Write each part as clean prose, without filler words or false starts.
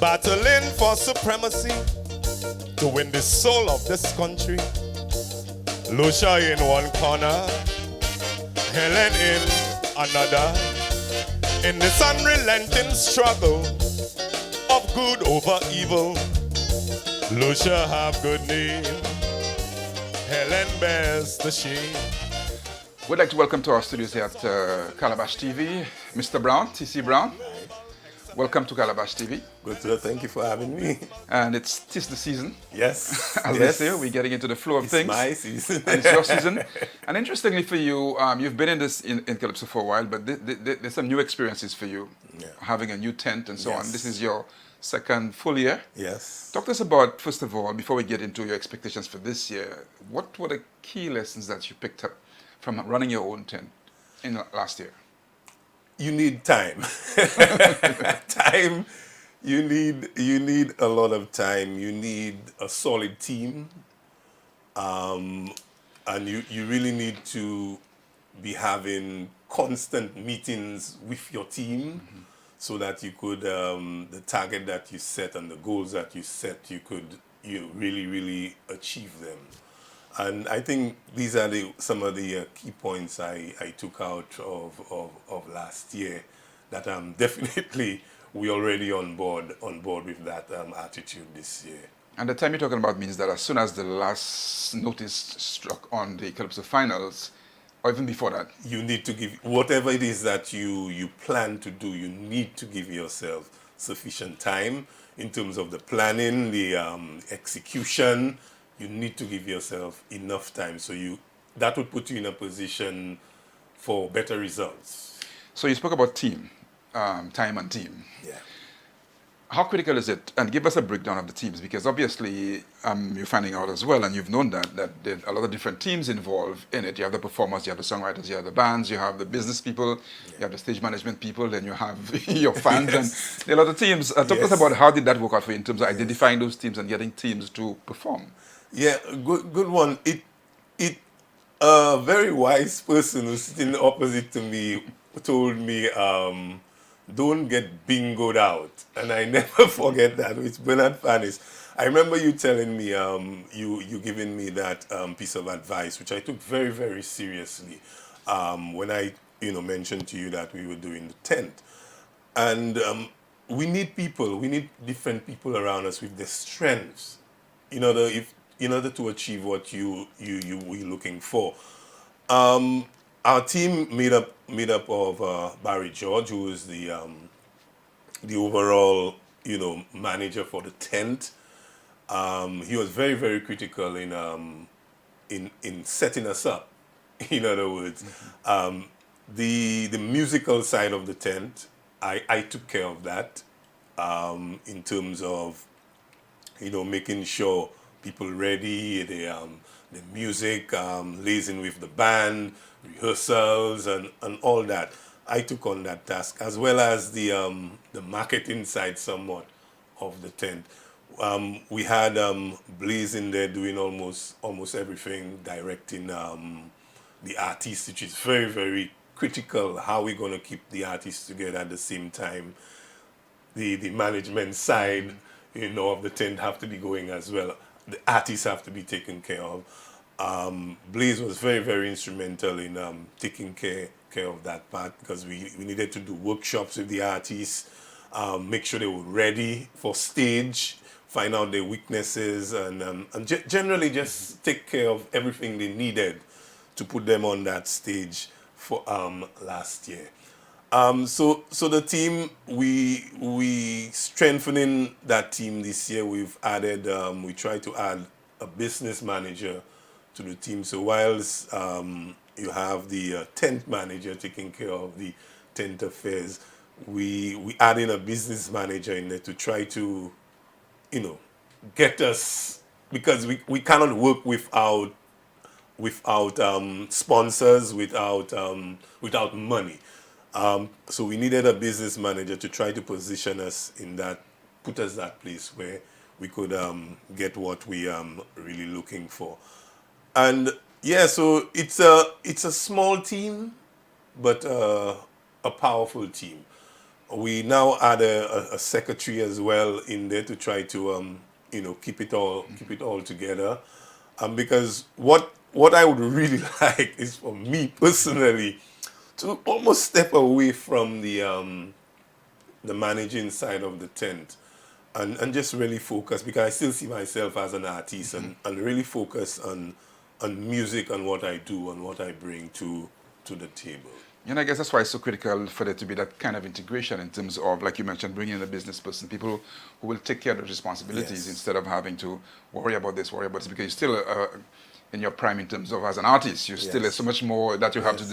battling for supremacy to win the soul of this country. Lucia in one corner, Helen in another, in this unrelenting struggle of good over evil. Lucia have good name, Helen bears the shame. We'd like to welcome to our studios here at Calabash TV, Mr. Brown, TC Brown. Welcome to Calabash TV. Good, sir. Thank you for having me. And it's the season. Yes. As yes. they say, we're getting into the flow of things. It's my season. And it's your season. And interestingly for you, you've been in this in Calypso for a while, but there's some new experiences for you. Yeah. Having a new tent and so Yes. on. This is your second full year. Yes. Talk to us about, first of all, before we get into your expectations for this year, what were the key lessons that you picked up from running your own tent in last year? You need time. Time. You need a lot of time. You need a solid team, and you really need to be having constant meetings with your team, so that you could the target that you set and the goals that you set, you really achieve them. And I think these are some of the key points I took out of last year, that definitely we already on board with that attitude this year. And the time you're talking about means that as soon as the last notice struck on the Calypso finals, or even before that, you need to give whatever it is that you plan to do. You need to give yourself sufficient time in terms of the planning, the execution. You need to give yourself enough time, so that would put you in a position for better results. So you spoke about team, time and team. Yeah. How critical is it? And give us a breakdown of the teams, because obviously you're finding out as well, and you've known that there's a lot of different teams involved in it. You have the performers, you have the songwriters, you have the bands, you have the business people, you have the stage management people, then you have your fans, Yes. and there are a lot of teams. Talk to us about how did that work out for you in terms of identifying those teams and getting teams to perform? Yeah, good one. It a very wise person who's sitting opposite to me told me, don't get bingoed out. And I never forget that. It's Bernard Fanis. I remember you telling me, you giving me that piece of advice, which I took very, very seriously when I mentioned to you that we were doing the tent. And we need people, we need different people around us with their strengths in order to achieve what we're looking for. Our team made up of Barry George, who is the overall manager for the tent. He was very, very critical in setting us up. In other words, the musical side of the tent, I took care of that in terms of making sure people ready, the music, liaising with the band, rehearsals, and all that. I took on that task, as well as the marketing side somewhat of the tent. We had Blaze in there doing almost everything, directing the artists, which is very, very critical. How we're going to keep the artists together at the same time. The management side, of the tent have to be going as well. The artists have to be taken care of. Blaze was very, very instrumental in taking care of that part, because we needed to do workshops with the artists, make sure they were ready for stage, find out their weaknesses, and generally just take care of everything they needed to put them on that stage for last year. So the team, we strengthening that team this year. We've added, we tried to add a business manager to the team. So whilst you have the tent manager taking care of the tent affairs, we add in a business manager in there to try to, get us, because we cannot work without sponsors, without money. So we needed a business manager to try to position us in that, put us that place where we could get what we really looking for. And yeah, so it's a small team, but a powerful team. We now add a secretary as well in there to try to keep it all together. Because what I would really like is for me personally to almost step away from the managing side of the tent and just really focus, because I still see myself as an artist, and really focus on music and what I do and what I bring to the table. And I guess that's why it's so critical for there to be that kind of integration in terms of, like you mentioned, bringing in a business person, people who will take care of the responsibilities instead of having to worry about this, because you're still in your prime in terms of as an artist. You still have so much more that you have to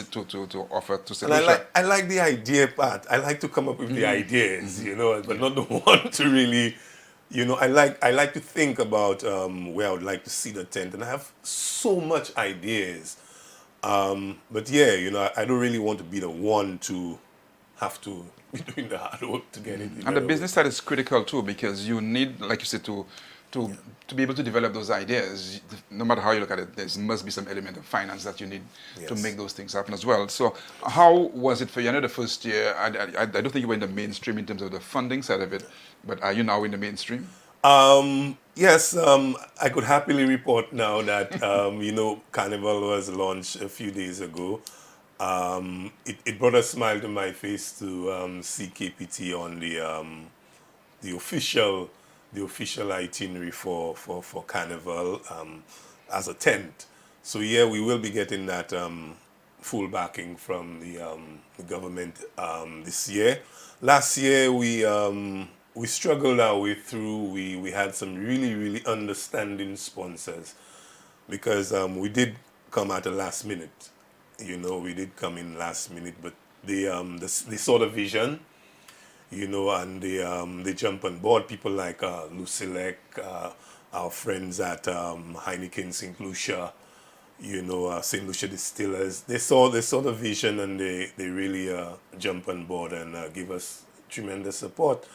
offer to solution. And I like the idea part. I like to come up with the ideas, but not the one to really, I like to think about where I would like to see the tent, and I have so much ideas. But yeah, I don't really want to be the one to have to be doing the hard work to get it. And the business side is critical too, because you need, like you said, to be able to develop those ideas. No matter how you look at it, there must be some element of finance that you need to make those things happen as well. So how was it for you? I know the first year, I don't think you were in the mainstream in terms of the funding side of it, but are you now in the mainstream? Yes, I could happily report now that, Carnival was launched a few days ago. It brought a smile to my face to see KPT on the official itinerary for Carnival as a tent. So yeah, we will be getting that full backing from the government this year. Last year we struggled our way through. We had some really, really understanding sponsors, because we did come at the last minute. We did come in last minute, but they saw the vision, and they jump on board. People like Lucia, our friends at Heineken St. Lucia, St. Lucia Distillers. They saw the vision, and they really jump on board and give us tremendous support.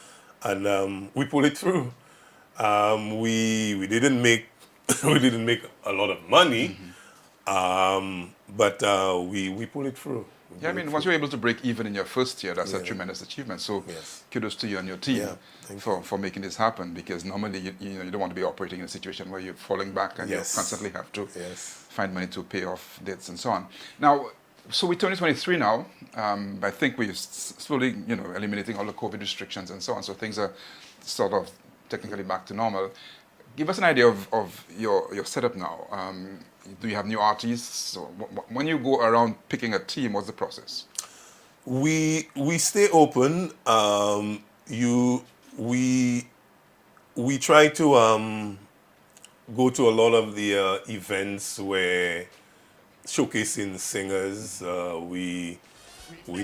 And we pulled it through. We didn't make we didn't make a lot of money, but we pulled it through. Yeah, I mean, once you're able to break even in your first year, that's a tremendous achievement. So kudos to you and your team for making this happen, because normally you don't want to be operating in a situation where you're falling back and you constantly have to find money to pay off debts and so on. Now, so we're 2023 now. I think we're slowly, eliminating all the COVID restrictions and so on. So things are sort of technically back to normal. Give us an idea of your setup now. Do you have new artists? So when you go around picking a team, what's the process? We stay open. We try to go to a lot of the events where showcasing singers. We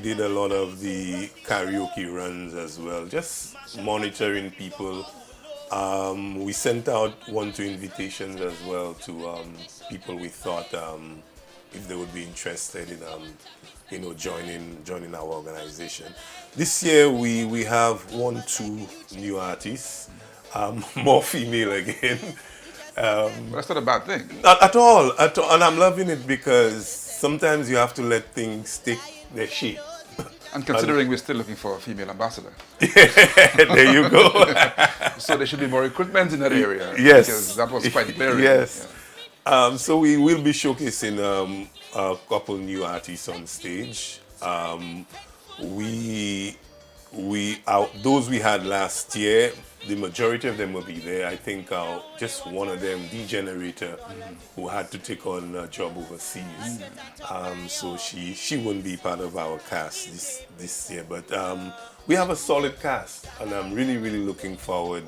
did a lot of the karaoke runs as well, just monitoring people. We sent out 1-2 invitations as well to people we thought if they would be interested in joining our organization. This year we have 1-2 new artists, more female again. That's not a bad thing. Not at all, and I'm loving it, because sometimes you have to let things take their shape. And considering we're still looking for a female ambassador. There you go. So there should be more recruitment in that area. Yes. Because that was quite glaring. Yes. Yeah. So we will be showcasing a couple new artists on stage. Those we had last year, the majority of them will be there. I think just one of them, the generator, who had to take on a job overseas. So she won't be part of our cast this year. But we have a solid cast, and I'm really, really looking forward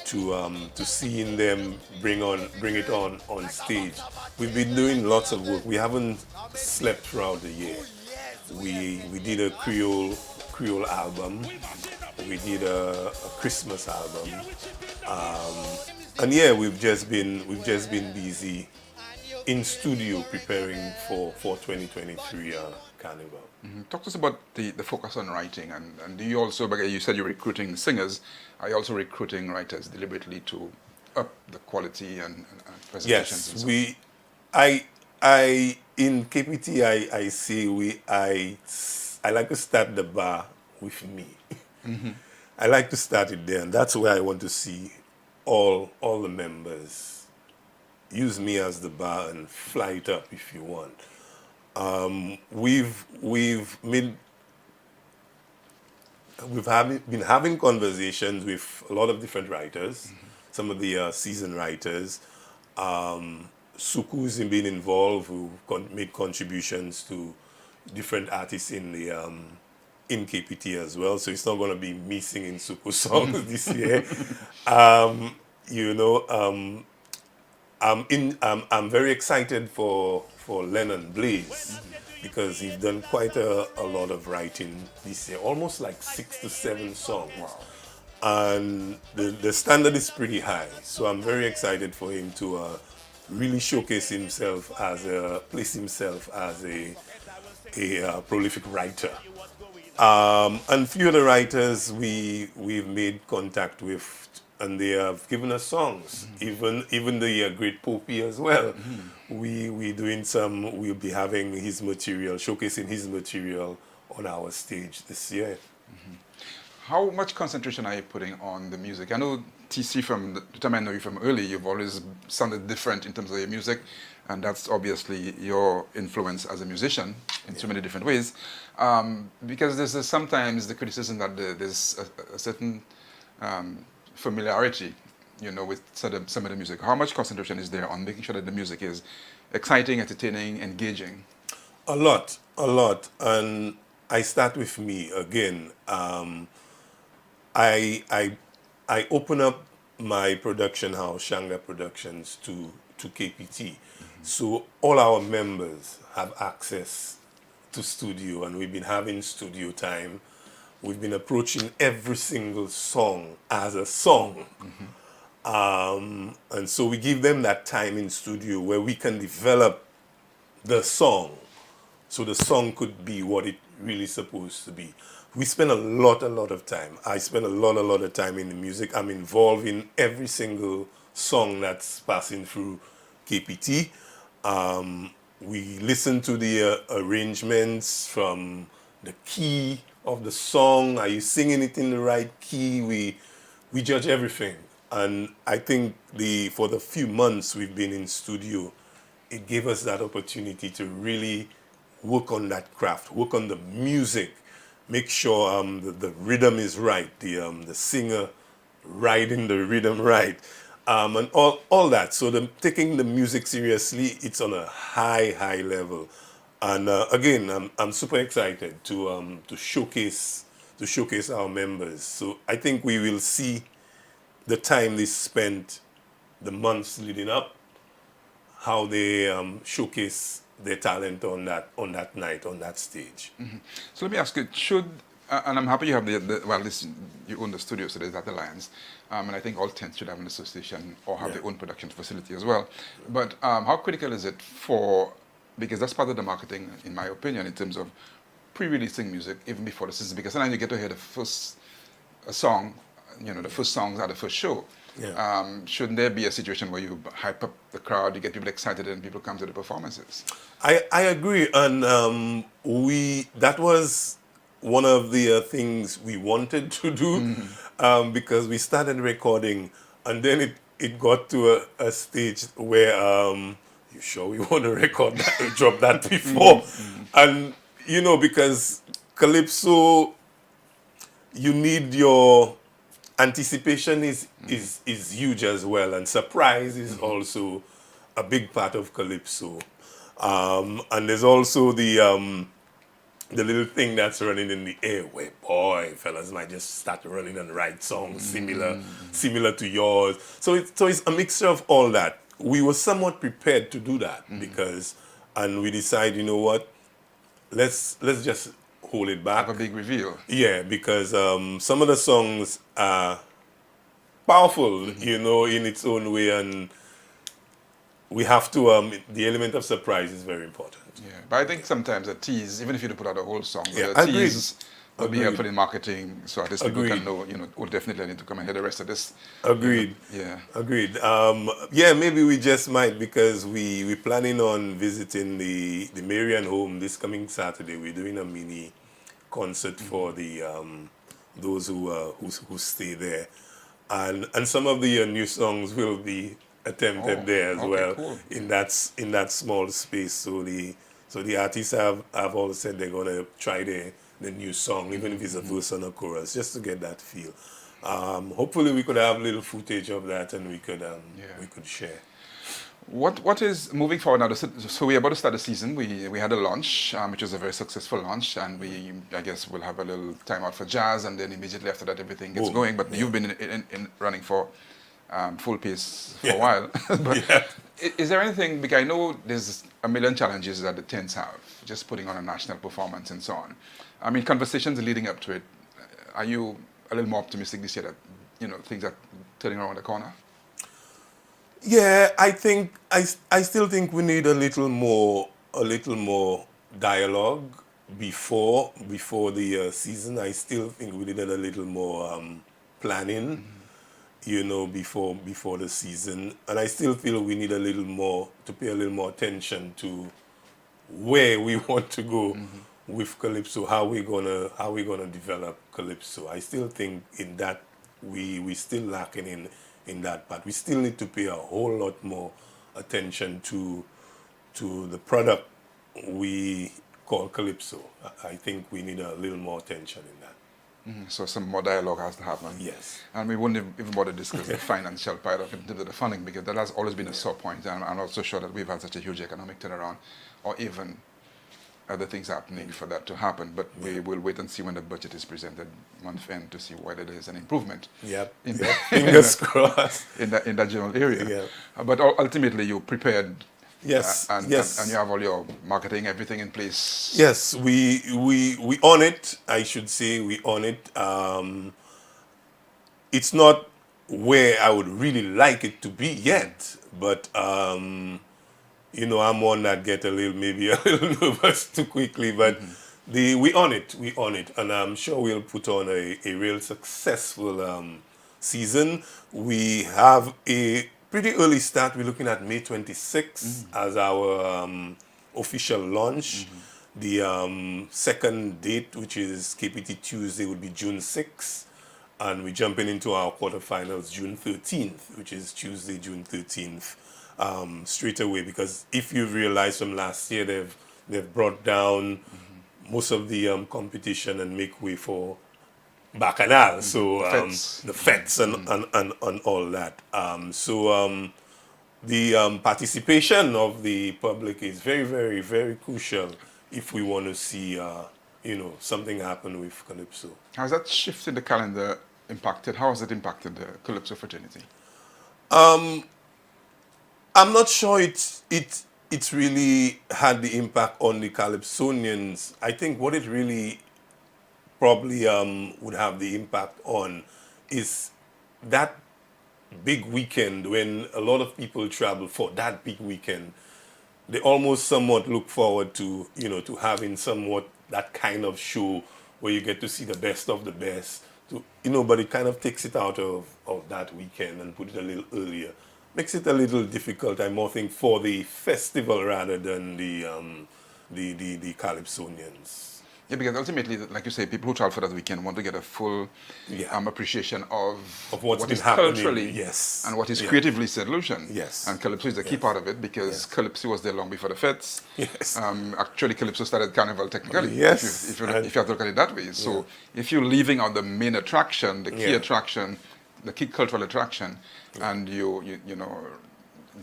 to seeing them bring it on stage. We've been doing lots of work. We haven't slept throughout the year. We did a Creole album. We did a Christmas album, and yeah, we've just been busy in studio preparing for 2023 Carnival. Talk to us about the focus on writing, and do you also, because you said you're recruiting singers, are you also recruiting writers deliberately to up the quality and presentations? Yes, I in KPT I say I like to start the bar with me. I like to start it there, and that's where I want to see all the members use me as the bar and fly it up if you want. We've been having conversations with a lot of different writers, some of the seasoned writers. Suku's been involved, who made contributions to different artists in the in KPT as well. So it's not going to be me singing Suku songs this year. You know, I'm very excited for Lennon Blaze because he's done quite a lot of writing this year, almost like 6 to 7 songs. Wow. And the standard is pretty high. So I'm very excited for him to really showcase himself place himself as a prolific writer. And a few of the writers we've made contact with, and they have given us songs. Even the great Poppy as well. We'll be having his material, showcasing his material on our stage this year. How much concentration are you putting on the music? I know TC, from the time I know you from early, you've always sounded different in terms of your music, and that's obviously your influence as a musician in so many different ways. Because there's sometimes the criticism that there's a certain familiarity, you know, with some of the music. How much concentration is there on making sure that the music is exciting, entertaining, engaging? A lot, and I start with me again. I open up my production house, Shanga Productions, to KPT. So all our members have access to studio, and we've been having studio time. We've been approaching every single song as a song. And so we give them that time in studio where we can develop the song. So the song could be what it really supposed to be. We spend a lot of time. I spend a lot of time in the music. I'm involved in every single song that's passing through KPT. We listen to the arrangements, from the key of the song. Are you singing it in the right key? We judge everything. And I think for the few months we've been in studio, it gave us that opportunity to really work on that craft, work on the music, make sure the rhythm is right, the singer riding the rhythm right, and all that. So taking the music seriously, it's on a high level. And again, I'm super excited to showcase our members. So I think we will see the time they spent, the months leading up, how they showcase their talent on that night, on that stage. So let me ask you, and I'm happy you have you own the studio, so there's that alliance, and I think all tents should have an association or have their own production facility as well. But how critical is it because that's part of the marketing, in my opinion, in terms of pre-releasing music even before the season, because sometimes you get to hear the first song, you know, the first songs at the first show. Yeah. Shouldn't there be a situation where you hype up the crowd, you get people excited, and people come to the performances? I agree, and that was one of the things we wanted to do, because we started recording, and then it got to a stage where you sure we want to record that, drop that before, and you know, because Calypso, you need your anticipation is huge as well, and surprise is also a big part of Calypso. And there's also the little thing that's running in the air where, boy, fellas might just start running and write songs similar to yours. So it's a mixture of all that. We were somewhat prepared to do that and we decided, you know what, let's just hold it back. Have a big reveal. Yeah, because some of the songs are powerful, you know, in its own way, and we have to, the element of surprise is very important. Yeah, but I think sometimes a tease, even if you don't put out a whole song, Yeah, a tease will be helpful in marketing, so at least people can know, you know, we'll definitely need to come and hear the rest of this. Agreed. Yeah. Agreed. Yeah, maybe we just might, because we're planning on visiting the Marian home this coming Saturday. We're doing a mini concert for the those who stay there, and some of the new songs will be attempted there as well cool. in that small space. So the artists have all said they're gonna try the new song, even if it's a verse and a chorus, just to get that feel. Hopefully we could have little footage of that and we could share. What is moving forward now? So we're about to start the season. We had a launch, which was a very successful launch, and I guess we'll have a little time out for jazz, and then immediately after that everything gets going. But you've been in running for full pace for a while. But is there anything? Because I know there's a million challenges that the tents have, just putting on a national performance and so on. I mean, conversations leading up to it. Are you a little more optimistic this year that things are turning around the corner? Yeah, I think I still think we need a little more dialogue before the season. I still think we needed a little more planning, before the season, and I still feel we need a little more to pay a little more attention to where we want to go with Calypso, how we gonna develop Calypso. I still think in that we still lacking in that part. We still need to pay a whole lot more attention to the product we call Calypso. I think we need a little more attention in that. So some more dialogue has to happen. Yes. And we wouldn't even bother to discuss the financial part of it in terms of the funding, because that has always been a sore point. And I'm not so sure that we've had such a huge economic turnaround or even other things happening for that to happen. But we will wait and see when the budget is presented month end to see whether there is an improvement. Yep. Fingers crossed. In that general area. Yeah. But ultimately you prepared. Yes. And you have all your marketing, everything in place. Yes, we on it. I should say we on it. It's not where I would really like it to be yet, but I'm one that get maybe a little nervous too quickly. But we on it, and I'm sure we'll put on a real successful season. We have a pretty early start. We're looking at May 26th as our official launch. The second date, which is KPT Tuesday, would be June 6th. And we're jumping into our quarterfinals June 13th, which is Tuesday, June 13th, straight away. Because if you've realized from last year, they've brought down most of the competition and make way for Bacchanal, so the fets and all that. The participation of the public is very, very, very crucial if we want to see something happen with Calypso. Has that shift in the calendar impacted? How has it impacted the Calypso fraternity? I'm not sure it's really had the impact on the Calypsonians. I think what it really probably would have the impact on is that big weekend when a lot of people travel for that big weekend. They almost somewhat look forward to to having somewhat that kind of show where you get to see the best of the best. But it kind of takes it out of that weekend and put it a little earlier. Makes it a little difficult, I more think, for the festival rather than the Calypsonians. Yeah, because ultimately, like you say, people who travel for that weekend want to get a full appreciation of what is culturally and what is creatively solution. Yes. And Calypso is a key part of it, because Calypso was there long before the feds. Yes. Actually, Calypso started Carnival technically. Yes. If you have to look at it that way. So if you're leaving out the main attraction, the key attraction, the key cultural attraction, and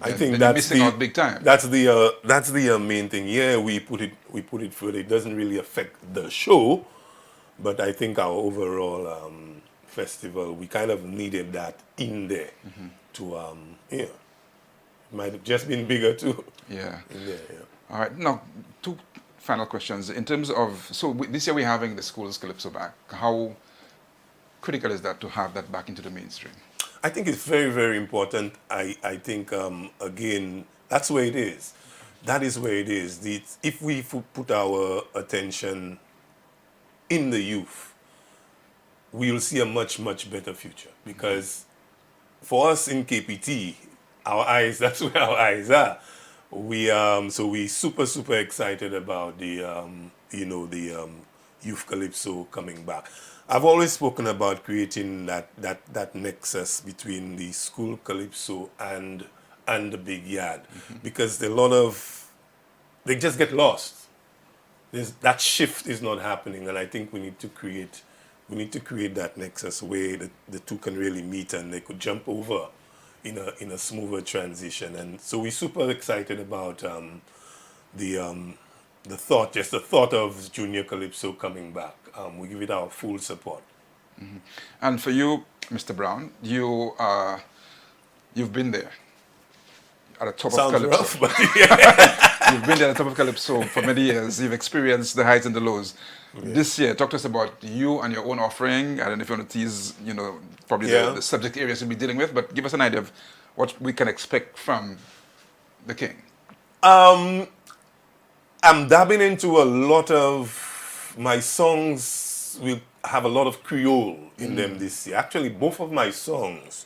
I think that's missing out big time. That's the main thing. Yeah, we put it further. It doesn't really affect the show, but I think our overall festival, we kind of needed that in there to it might have just been bigger too. Yeah. Yeah. All right. Now, two final questions in terms of this year we're having the school's Calypso back. How critical is that to have that back into the mainstream? I think it's very, very important. I think, again, that's where it is. That is where it is. If we put our attention in the youth, we'll see a much, much better future. Because for us in KPT, that's where our eyes are. We super, super excited about the Youth Calypso coming back. I've always spoken about creating that nexus between the school Calypso and the big yard, because a lot of, they just get lost. That shift is not happening, and I think we need to create that nexus where the two can really meet and they could jump over in a smoother transition. And so we're super excited about the thought of Junior Calypso coming back. We give it our full support. And for you, Mr. Brown, you've been there at the top Sounds of Calypso. rough, but yeah. You've been there at the top of Calypso for many years. You've experienced the highs and the lows. Yeah. This year, talk to us about you and your own offering. I don't know if you want to tease, probably the subject areas you'll be dealing with, but give us an idea of what we can expect from the King. I'm dabbing into a lot of my songs. Will have a lot of Creole in them this year. Actually, both of my songs.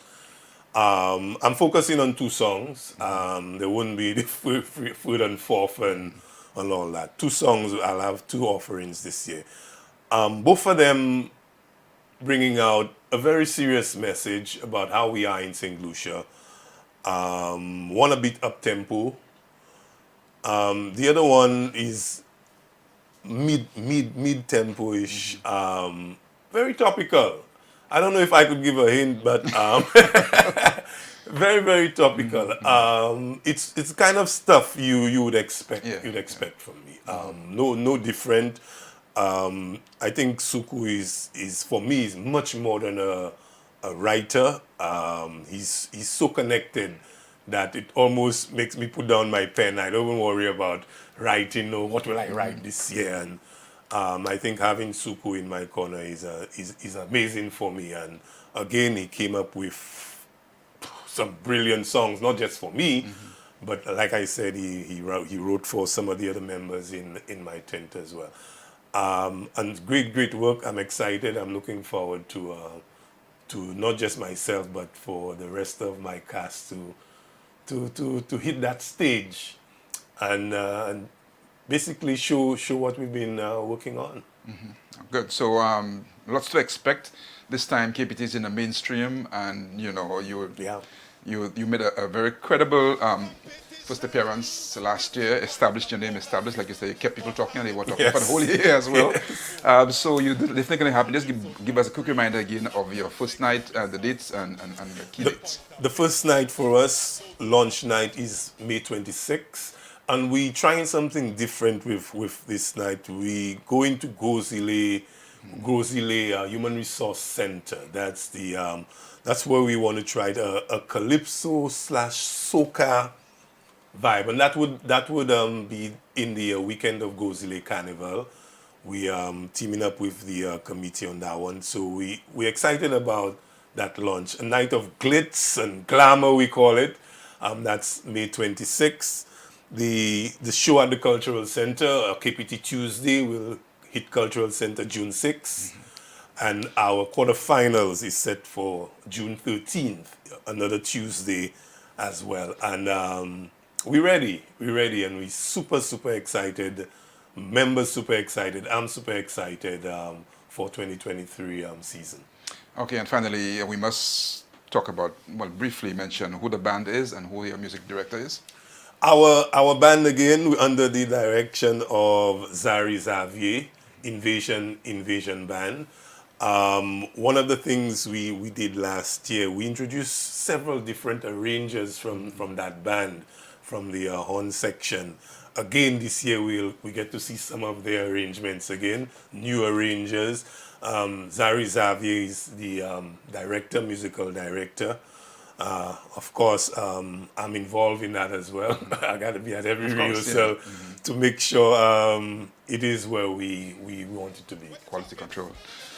I'm focusing on 2 songs. There wouldn't be the Food and Forth and all that. 2 songs, I'll have 2 offerings this year. Both of them bringing out a very serious message about how we are in St. Lucia. One a bit up-tempo. The other one is mid-tempo-ish, very topical. I don't know if I could give a hint, but very, very topical. It's kind of stuff you would expect. You'd expect from me. No different. I think Suku is for me is much more than a writer. He's so connected that it almost makes me put down my pen. I don't even worry about writing or what will I write this year. And I think having Suku in my corner is amazing for me. And again, he came up with some brilliant songs, not just for me, but like I said, he wrote for some of the other members in my tent as well. And great work. I'm excited. I'm looking forward to not just myself, but for the rest of my cast to hit that stage and basically show what we've been working on. Good. So lots to expect. This time KPT is in the mainstream, and you made a very credible first appearance last year, established your name, like you say, you kept people talking, and they were talking for the whole year as well. So you definitely going to happen. Just give us a quick reminder again of your first night, the dates and the key dates. The first night for us, launch night, is May 26th. And we trying something different with this night. We go into Gozile Human Resource Center. That's where we want to try a calypso / soca vibe, and that would be in the weekend of Gozile Carnival. We teaming up with the committee on that one, so we're excited about that launch. A night of glitz and glamour, we call it. That's May 26th. The show at the Cultural Center, KPT Tuesday, will hit Cultural Center June 6th. And our quarterfinals is set for June 13th, another Tuesday as well. And we're ready, and we're super excited. Members super excited. I'm super excited for 2023 season. Okay, and finally, we must talk about, briefly mention who the band is and who your music director is. Our band, again, under the direction of Zari Xavier, Invasion Band. One of the things we did last year, we introduced several different arrangers from that band, from the horn section. Again, this year we get to see some of their arrangements again, new arrangers. Zari Xavier is the musical director. Of course, I'm involved in that as well. I got to be at every rehearsal to make sure it is where we want it to be. Quality control.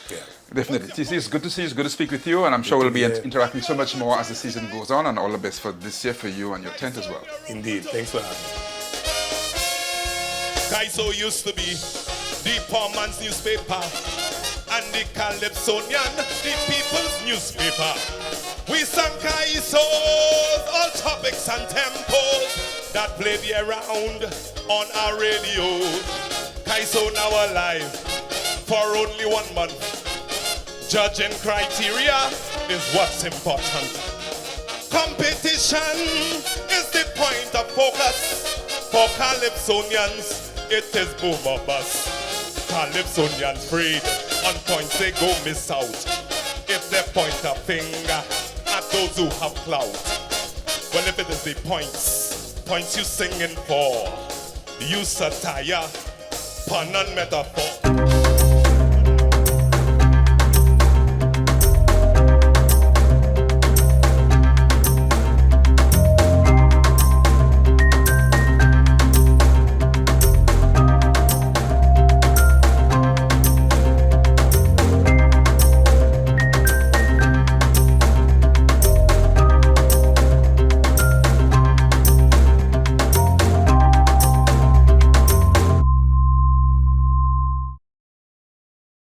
Yeah. Definitely. TC, it's good to see you. It's good to speak with you, and I'm sure we'll be interacting so much more as the season goes on, and all the best for this year for you and your tent as well. Indeed. Thanks for having me. Kaiso used to be the poor man's newspaper, and the Calypsonian, the people's newspaper. We sang Kaiso's, all topics and tempos that played year round on our radio. Kaiso now alive, for only 1 month. Judging criteria is what's important. Competition is the point of focus. For Calypsonians, it is boom or bust. Calypsonians freed, on points they go miss out. If they point a finger at those who have clout. Well, if it is the points you singing for, use satire, pun and metaphor.